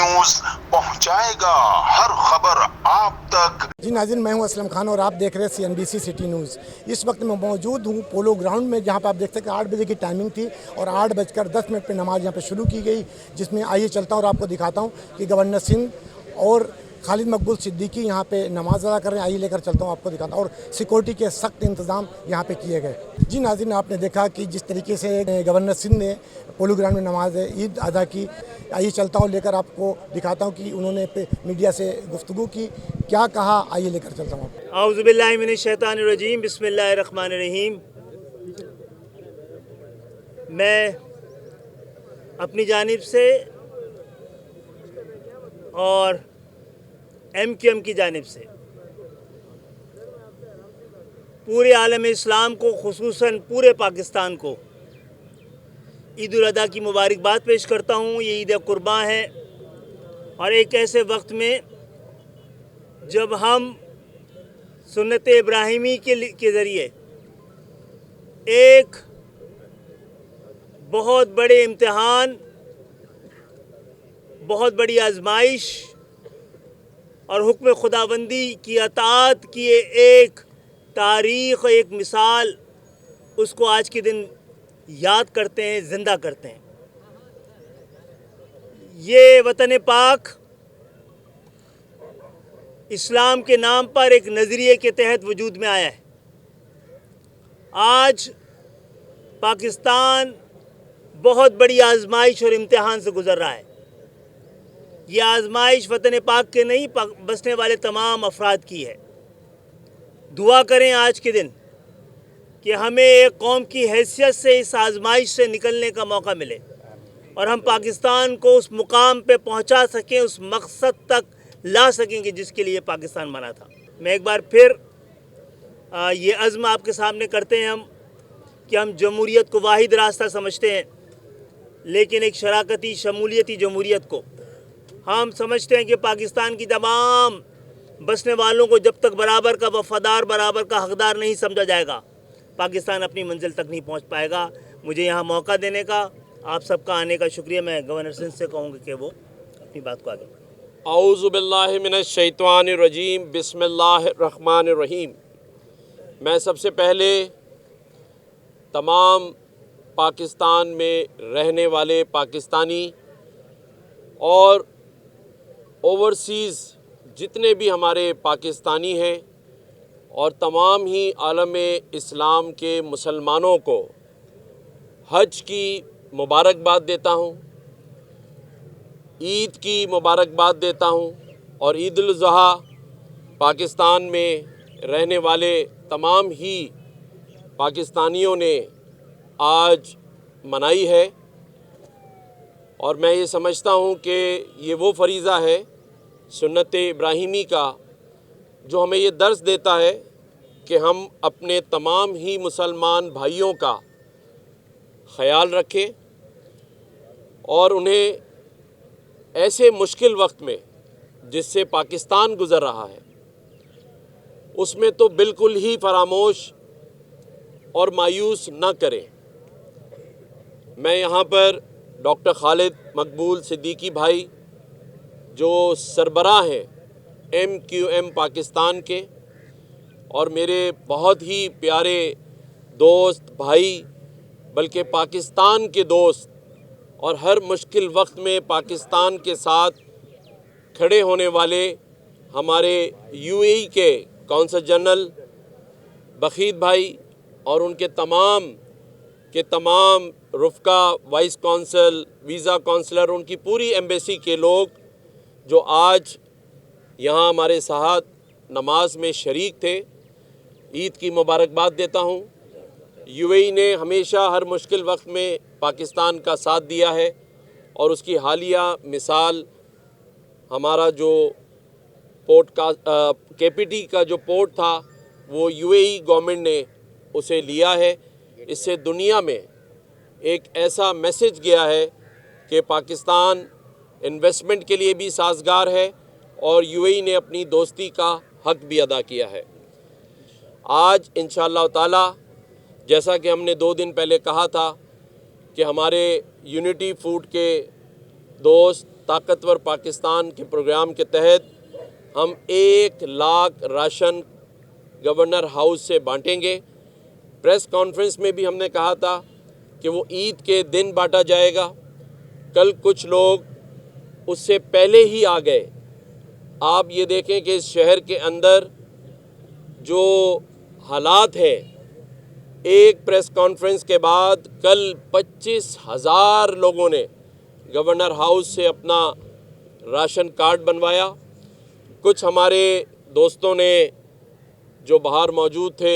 News पहुंचाएगा हर खबर आप तक। जी नाज़रीन, मैं हूं असलम खान और आप देख रहे हैं CNBC सिटी न्यूज़। इस वक्त मैं मौजूद हूं पोलो ग्राउंड में, जहां पर आप देख सकते हैं 8 बजे की टाइमिंग थी और 8:10 पर नमाज यहां पे शुरू की गई, जिसमें आइए चलता हूं और आपको दिखाता हूं कि गवर्नर सिंध और खालिद मकबूल सिद्दीकी यहाँ पे नमाज अदा कर रहे हैं। आइए लेकर चलता हूँ, आपको दिखाता हूँ। और सिक्योरिटी के सख्त इंतज़ाम यहाँ पे किए गए। जी नाज़रीन, आपने देखा कि जिस तरीके से गवर्नर सिंध ने पोलो ग्राउंड में नमाज ईद अदा की। आइए चलता हूँ, लेकर आपको दिखाता हूँ कि उन्होंने मीडिया से गुफ्तगू की, क्या कहा। आइए लेकर चलता हूँ आपको। औज़ु बिल्लाहि मिनश शैतानिर रजीम, बिस्मिल्लाहिर रहमानिर रहीम। मैं अपनी जानिब से और MQM की जानिब से पूरे आलम इस्लाम को, खुसूसन पूरे पाकिस्तान को ईद उल अज़हा की मुबारकबाद पेश करता हूँ। ये ईद कुर्बान है और एक ऐसे वक्त में जब हम सुन्नत इब्राहिमी के ज़रिए एक बहुत बड़े इम्तिहान, बहुत बड़ी आजमाइश और हुक्म खुदाबंदी की अताअत की एक तारीख़, एक मिसाल, उसको आज के दिन याद करते हैं, ज़िंदा करते हैं। ये वतन पाक इस्लाम के नाम पर एक नज़रिए के तहत वजूद में आया है। आज पाकिस्तान बहुत बड़ी आजमाइश और इम्तिहान से गुज़र रहा है। ये आजमाइश वतन पाक के नहीं, बसने वाले तमाम अफराद की है। दुआ करें आज के दिन कि हमें एक कौम की हैसियत से इस आजमाइश से निकलने का मौका मिले और हम पाकिस्तान को उस मुकाम पे पहुंचा सकें, उस मकसद तक ला सकेंगे जिसके लिए पाकिस्तान बना था। मैं एक बार फिर ये अज़्म आपके सामने करते हैं हम कि हम जमहूरियत को वाहिद रास्ता समझते हैं, लेकिन एक शराकती शमूलियती जमहूरियत को हम समझते हैं कि पाकिस्तान की तमाम बसने वालों को जब तक बराबर का वफ़ादार, बराबर का हकदार नहीं समझा जाएगा, पाकिस्तान अपनी मंजिल तक नहीं पहुंच पाएगा। मुझे यहाँ मौका देने का, आप सबका आने का शुक्रिया। मैं गवर्नर सिंध से कहूँगा कि वो अपनी बात को आगे। औज़ु बिल्लाहि मिनश शैतानिर रजीम, बिस्मिल्लाहिर रहमानिर रहीम। मैं सबसे पहले तमाम पाकिस्तान में रहने वाले पाकिस्तानी और ओवरसीज़ जितने भी हमारे पाकिस्तानी हैं और तमाम ही आलम इस्लाम के मुसलमानों को हज की मुबारकबाद देता हूँ, ईद की मुबारकबाद देता हूँ। और ईद उल ज़ुहा पाकिस्तान में रहने वाले तमाम ही पाकिस्तानियों ने आज मनाई है और मैं ये समझता हूँ कि ये वो फरीज़ा है सुन्नत इब्राहिमी का जो हमें ये दर्स देता है कि हम अपने तमाम ही मुसलमान भाइयों का ख़याल रखें और उन्हें ऐसे मुश्किल वक्त में जिससे पाकिस्तान गुज़र रहा है उसमें तो बिल्कुल ही फरामोश और मायूस न करें। मैं यहाँ पर डॉक्टर खालिद मकबूल सिद्दीकी भाई जो सरबराह हैं MQM पाकिस्तान के और मेरे बहुत ही प्यारे दोस्त भाई, बल्कि पाकिस्तान के दोस्त और हर मुश्किल वक्त में पाकिस्तान के साथ खड़े होने वाले हमारे UAE के कौंसल जनरल बखीत भाई और उनके तमाम रुफ़का, वाइस कौंसल, वीज़ा कौंसलर, उनकी पूरी एम्बेसी के लोग जो आज यहाँ हमारे साथ नमाज में शरीक थे, ईद की मुबारकबाद देता हूँ। UAE ने हमेशा हर मुश्किल वक्त में पाकिस्तान का साथ दिया है और उसकी हालिया मिसाल हमारा जो पोर्ट का KPT का जो पोर्ट था वो UAE गवर्नमेंट ने उसे लिया है। इससे दुनिया में एक ऐसा मैसेज गया है कि पाकिस्तान इन्वेस्टमेंट के लिए भी साज़गार है और UAE ने अपनी दोस्ती का हक़ भी अदा किया है। आज इंशाअल्लाह ताला जैसा कि हमने 2 दिन पहले कहा था कि हमारे यूनिटी फूड के दोस्त طاقتور پاکستان کے پروگرام کے تحت ہم 1 لاکھ راشن گورنر ہاؤس سے بانٹیں گے۔ پریس کانفرنس میں بھی ہم نے کہا تھا کہ وہ عید کے دن بانٹا جائے گا۔ کل کچھ لوگ اس سے پہلے ہی آ گئے۔ آپ یہ دیکھیں کہ اس شہر کے اندر جو حالات ہیں، ایک پریس کانفرنس کے بعد کل 25,000 لوگوں نے گورنر ہاؤس سے اپنا راشن کارڈ بنوایا۔ کچھ ہمارے دوستوں نے جو باہر موجود تھے،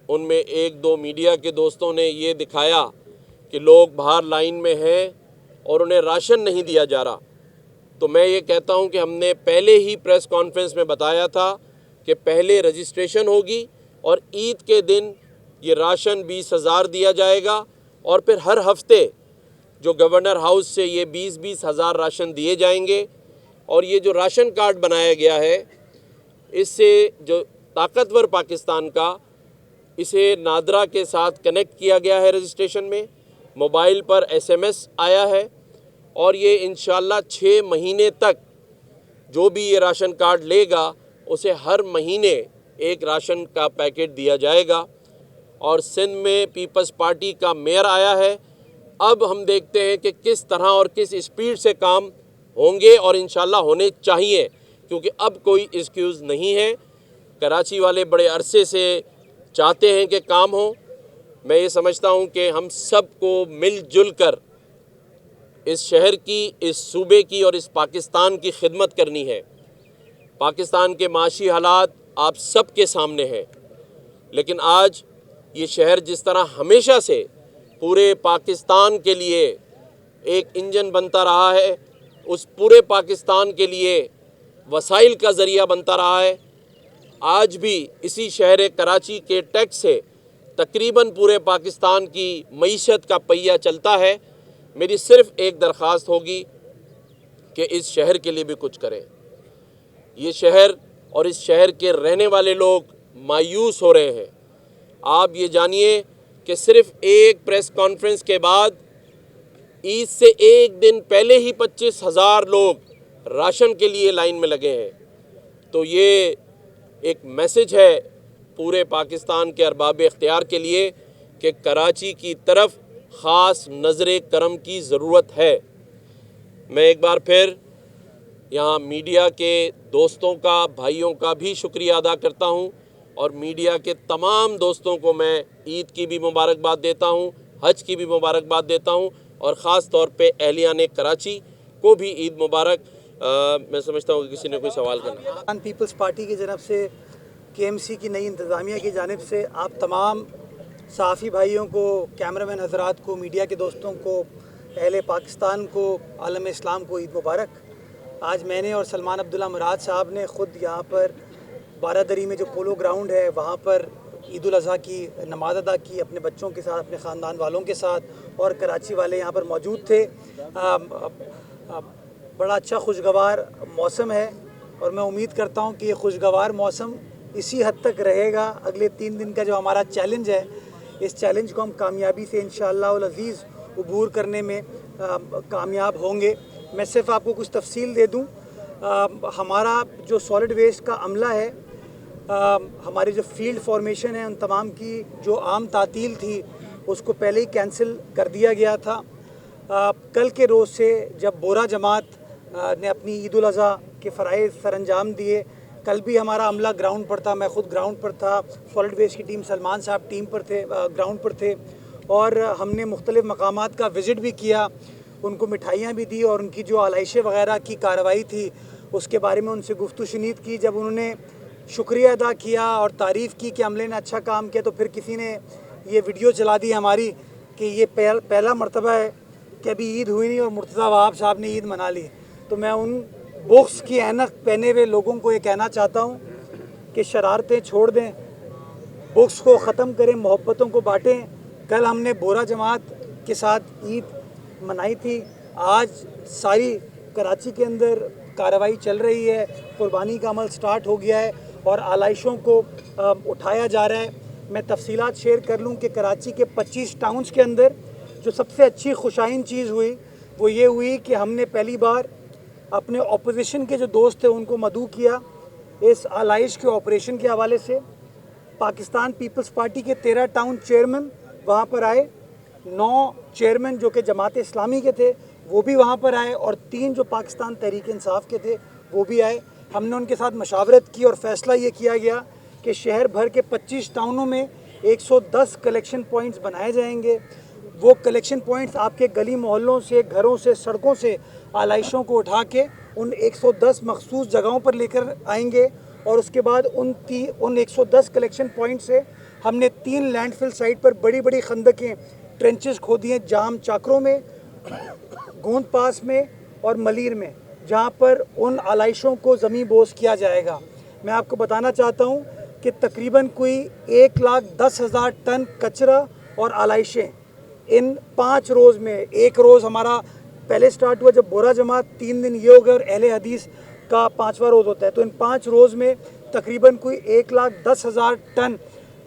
ان میں 1-2 میڈیا کے دوستوں نے یہ دکھایا کہ لوگ باہر لائن میں ہیں اور انہیں راشن نہیں دیا جا رہا۔ تو میں یہ کہتا ہوں کہ ہم نے پہلے ہی پریس کانفرنس میں بتایا تھا کہ پہلے رجسٹریشن ہوگی اور عید کے دن یہ راشن 20,000 دیا جائے گا، اور پھر ہر ہفتے جو گورنر ہاؤس سے یہ 20 ہزار راشن دیے جائیں گے۔ اور یہ جو راشن کارڈ بنایا گیا ہے، اس سے جو طاقتور پاکستان کا، اسے نادرا کے ساتھ کنیکٹ کیا گیا ہے رجسٹریشن میں، موبائل پر SMS آیا ہے، اور یہ انشاءاللہ 6 مہینے تک جو بھی یہ راشن کارڈ لے گا اسے ہر مہینے ایک راشن کا پیکٹ دیا جائے گا۔ اور سندھ میں پیپلز پارٹی کا میئر آیا ہے۔ اب ہم دیکھتے ہیں کہ کس طرح اور کس اسپیڈ سے کام ہوں گے، اور انشاءاللہ ہونے چاہیے، کیونکہ اب کوئی ایکسکیوز نہیں ہے۔ کراچی والے بڑے عرصے سے چاہتے ہیں کہ کام ہو۔ میں یہ سمجھتا ہوں کہ ہم سب کو مل جل کر اس شہر کی، اس صوبے کی اور اس پاکستان کی خدمت کرنی ہے۔ پاکستان کے معاشی حالات آپ سب کے سامنے ہیں، لیکن آج یہ شہر جس طرح ہمیشہ سے پورے پاکستان کے لیے ایک انجن بنتا رہا ہے، اس پورے پاکستان کے لیے وسائل کا ذریعہ بنتا رہا ہے، آج بھی اسی شہر کراچی کے ٹیکس سے تقریباً پورے پاکستان کی معیشت کا پہیہ چلتا ہے۔ میری صرف ایک درخواست ہوگی کہ اس شہر کے لیے بھی کچھ کریں۔ یہ شہر اور اس شہر کے رہنے والے لوگ مایوس ہو رہے ہیں۔ آپ یہ جانیے کہ صرف ایک پریس کانفرنس کے بعد عید سے ایک دن پہلے ہی 25,000 لوگ راشن کے لیے لائن میں لگے ہیں۔ تو یہ ایک میسج ہے پورے پاکستان کے ارباب اختیار کے لیے کہ کراچی کی طرف خاص نظر کرم کی ضرورت ہے۔ میں ایک بار پھر یہاں میڈیا کے دوستوں کا، بھائیوں کا بھی شکریہ ادا کرتا ہوں، اور میڈیا کے تمام دوستوں کو میں عید کی بھی مبارکباد دیتا ہوں، حج کی بھی مبارکباد دیتا ہوں، اور خاص طور پہ اہلیان کراچی کو بھی عید مبارک۔ میں سمجھتا ہوں کہ کسی نے کوئی سوال کرنا۔ پیپلز پارٹی کی جانب سے، KMC کی نئی انتظامیہ کی جانب سے آپ تمام صحافی بھائیوں کو، کیمرہ مین حضرات کو، میڈیا کے دوستوں کو، اہل پاکستان کو، عالم اسلام کو عید مبارک۔ آج میں نے اور سلمان عبداللہ مراد صاحب نے خود یہاں پر بارادری میں جو پولو گراؤنڈ ہے وہاں پر عید الاضحیٰ کی نماز ادا کی اپنے بچوں کے ساتھ، اپنے خاندان والوں کے ساتھ، اور کراچی والے یہاں پر موجود تھے۔ بڑا اچھا خوشگوار موسم ہے، اور میں امید کرتا ہوں کہ یہ خوشگوار موسم اسی حد تک رہے گا۔ اگلے 3 دن کا جو ہمارا چیلنج ہے، اس چیلنج کو ہم کامیابی سے انشاءاللہ العزیز عبور کرنے میں کامیاب ہوں گے۔ میں صرف آپ کو کچھ تفصیل دے دوں، ہمارا جو سالڈ ویسٹ کا عملہ ہے، ہمارے جو فیلڈ فارمیشن ہیں، ان تمام کی جو عام تعطیل تھی اس کو پہلے ہی کینسل کر دیا گیا تھا۔ کل کے روز سے جب بورا جماعت نے اپنی عید الاضحیٰ کے فرائض سر انجام دیے، کل بھی ہمارا عملہ گراؤنڈ پر تھا، میں خود گراؤنڈ پر تھا، سالڈ ویسٹ کی ٹیم، سلمان صاحب ٹیم پر تھے، گراؤنڈ پر تھے، اور ہم نے مختلف مقامات کا وزٹ بھی کیا، ان کو مٹھائیاں بھی دی، اور ان کی جو آلائشیں وغیرہ کی کارروائی تھی اس کے بارے میں ان سے گفت و شنید کی۔ جب انہوں نے شکریہ ادا کیا اور تعریف کی کہ عملے نے اچھا کام کیا، تو پھر کسی نے یہ ویڈیو چلا دی ہماری کہ یہ پہلا مرتبہ ہے کہ ابھی عید ہوئی نہیں اور مرتضیٰ وہاب صاحب نے عید منا لی۔ تو میں ان بغض کی عینک پہنے ہوئے لوگوں کو یہ کہنا چاہتا ہوں کہ شرارتیں چھوڑ دیں، بغض کو ختم کریں، محبتوں کو بانٹیں۔ کل ہم نے بورا جماعت کے ساتھ عید منائی تھی، آج ساری کراچی کے اندر کارروائی چل رہی ہے، قربانی کا عمل سٹارٹ ہو گیا ہے اور آلائشوں کو اٹھایا جا رہا ہے۔ میں تفصیلات شیئر کر لوں کہ کراچی کے 25 ٹاؤنز کے اندر جو سب سے اچھی خوشائن چیز ہوئی وہ یہ ہوئی کہ ہم نے پہلی بار अपने अपोजिशन के जो दोस्त थे उनको मदऊ किया इस आलाइश के ऑपरेशन के हवाले से। पाकिस्तान पीपल्स पार्टी के 13 टाउन चेयरमैन वहाँ पर आए, 9 चेयरमैन जो कि जमात इस्लामी के थे वो भी वहाँ पर आए, और 3 जो पाकिस्तान तहरीक इंसाफ के थे वो भी आए। हमने उनके साथ मशावरत की और फ़ैसला ये किया गया कि शहर भर के 25 टाउनों में 110 कलेक्शन पॉइंट्स बनाए जाएंगे। वो कलेक्शन पॉइंट्स आपके गली मोहल्लों से, घरों से, सड़कों से आलाइशों को उठा के उन 110 मखसूस जगहों पर लेकर आएंगे, और उसके बाद उन 110 कलेक्शन पॉइंट से हमने 3 लैंडफिल साइट पर बड़ी बड़ी खंदकें, ट्रेंचेस खोदी हैं, जाम चाकरों में, गोंद पास में और मलीर में, जहाँ पर उन आलाइशों को ज़मीन बोस किया जाएगा। मैं आपको बताना चाहता हूँ कि तकरीबन कोई 1,10,000 टन कचरा और आलाइशें इन 5 रोज़ में, एक रोज़ हमारा पहले स्टार्ट हुआ जब बोरा जमा, 3 दिन ये हो गए, और अहले हदीस का 5वां रोज़ होता है, तो इन 5 रोज़ में तकरीबन कोई 1,10,000 टन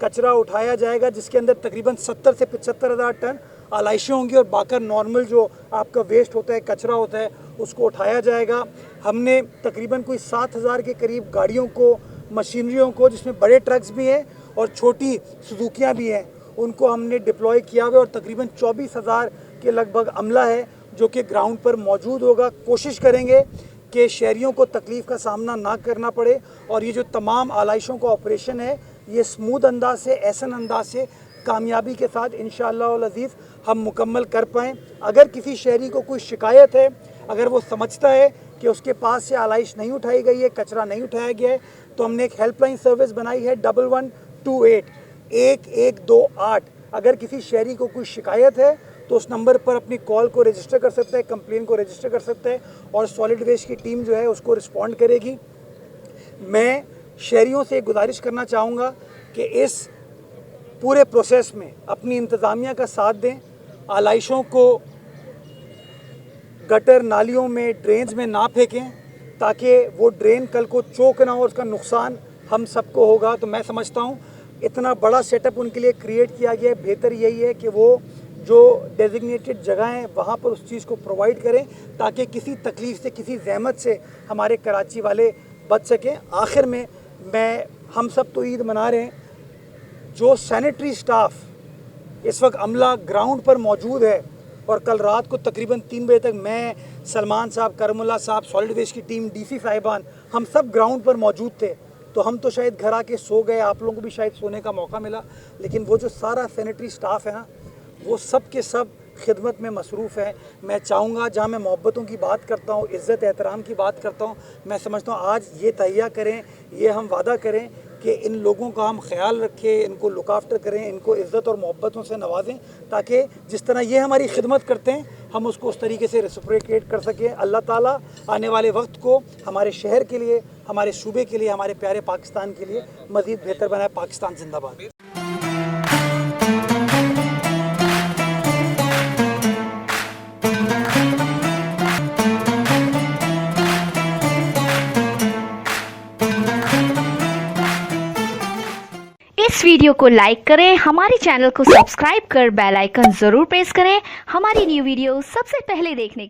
कचरा उठाया जाएगा, जिसके अंदर तकरीबन 70 से 75,000 टन आलाइशें होंगी, और बाकी नॉर्मल जो आपका वेस्ट होता है, कचरा होता है, उसको उठाया जाएगा। हमने तकरीबन कोई 7,000 के करीब गाड़ियों को, मशीनरियों को, जिसमें बड़े ट्रक्स भी हैं और छोटी सुजुकियाँ भी हैं, उनको हमने डिप्लॉय किया हुआ है, और तकरीबन 24,000 के लगभग अमला है जो कि ग्राउंड पर मौजूद होगा। कोशिश करेंगे कि शहरियों को तकलीफ़ का सामना ना करना पड़े, और ये जो तमाम आलाइशों का ऑपरेशन है ये स्मूथ अंदाज से, एहसन अंदाज से, कामयाबी के साथ इंशाअल्लाह अल अज़ीज़ हम मुकम्मल कर पाएँ। अगर किसी शहरी को कोई शिकायत है, अगर वो समझता है कि उसके पास से आलाइश नहीं उठाई गई है, कचरा नहीं उठाया गया है, तो हमने एक हेल्पलाइन सर्विस बनाई है 1128। अगर किसी शहरी को कोई शिकायत है तो उस नंबर पर अपनी कॉल को रजिस्टर कर सकता है, कंप्लेन को रजिस्टर कर सकता है, और सॉलिड वेस्ट की टीम जो है उसको रिस्पॉन्ड करेगी। मैं शहरियों से गुजारिश करना चाहूँगा कि इस पूरे प्रोसेस में अपनी इंतज़ामिया का साथ दें, आलाइशों को गटर नालियों में, ड्रेन्स में ना फेंकें, ताकि वो ड्रेन कल को चोक ना हो, उसका नुकसान हम सबको होगा। तो मैं समझता हूँ इतना बड़ा सेटअप उनके लिए क्रिएट किया गया है, बेहतर यही है कि वो जो डेजिग्नेटेड जगह हैं वहाँ पर उस चीज़ को प्रोवाइड करें, ताकि किसी तकलीफ़ से, किसी ज़हमत से हमारे कराची वाले बच सकें। आखिर में हम सब तो ईद मना रहे हैं, जो सैनिटरी स्टाफ इस वक्त अमला ग्राउंड पर मौजूद है, और कल रात को तकरीबन 3 बजे तक मैं, सलमान साहब, करमुल्ला साहब, सॉलिड वेस्ट की टीम, DC साहिबान, हम सब ग्राउंड पर मौजूद थे। तो हम तो शायद घर आके सो गए, आप लोगों को भी शायद सोने का मौका मिला, लेकिन वो जो सारा सैनिटरी स्टाफ है ना, वो सब के सब खिदमत में मसरूफ़ है। मैं चाहूँगा, जहाँ मैं मोहब्बतों की बात करता हूँ, इज़्ज़त एहतराम की बात करता हूँ, मैं समझता हूँ आज ये तहिया करें, ये हम वादा करें कि इन लोगों का हम ख्याल रखें, इनको लुक आफ्टर करें, इनको इज़्ज़त और मोहब्बतों से नवाजें, ताकि जिस तरह ये हमारी खिदमत करते हैं हम उसको उस तरीके से रेसिप्रोकेट कर सकें। अल्लाह ताला आने वाले वक्त को हमारे शहर के लिए, हमारे सूबे के लिए, हमारे प्यारे पाकिस्तान के लिए मज़ीद बेहतर बनाए। पाकिस्तान जिंदाबाद। इस वीडियो को लाइक करें, हमारे चैनल को सब्सक्राइब कर बेल आइकन जरूर प्रेस करें हमारी न्यू वीडियो सबसे पहले देखने के लिए।